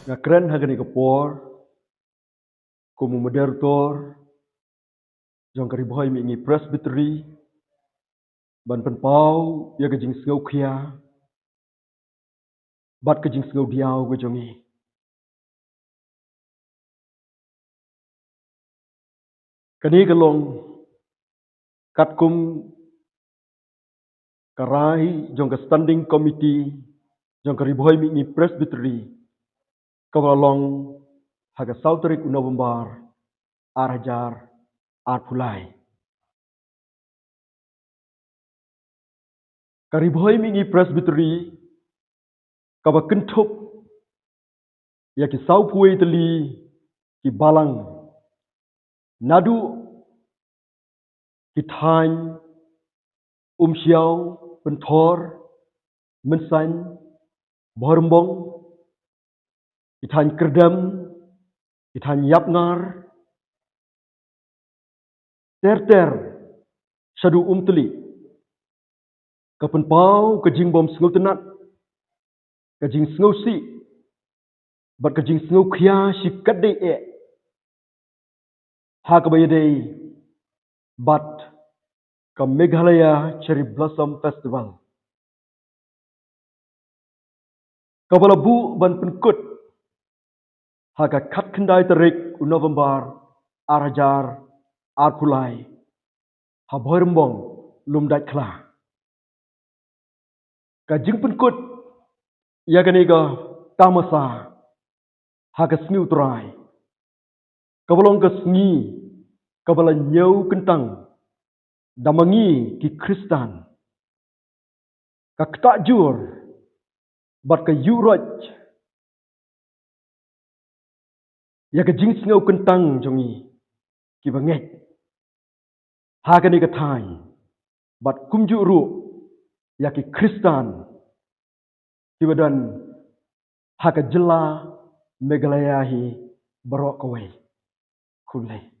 Ngakren hagani kapor, como moderator, jong kariboy mi ngi presbytery, ban penpau ya gajing sengau kia, bat gajing sengau diau gajongi. Kani kalong katkum karai jong ka standing committee, jong kariboy mi ngi presbytery, kawalong haga sauterik November, arajar, arpulai. Kariboy mi ngi presbytery, kawa kentup, ya ki saupuai teli, ki balang, nadu, ki thain, xiao, pentor, mensan, borembong, ki thain kerdam, ki thain yapngar, ter, sadu teli, kapan pau kajing bom sengau tenat, kajing sengau si, bat kajing sengau kia si kadai ha kabayadei, bat ke Meghalaya Cherry Blossom Festival. Kabalabu ban penkut, haga kat kendai terik November, arajar, arpulai, haboy rembong, lumdat kela. Kajing penkut, ya ganiga tamasa, haga sengi uterai. Kabalong ke sengi, kabala nyau kentang, damangi ki Kristan. Kak takjur, bat ke yuraj, ya kajing sengau kentang jongi, ki bangek. Haga ni katai, bat kumjuru, ya ki Kristan, ki badan, haga jela Meghalaya hi barok kawai, kulai.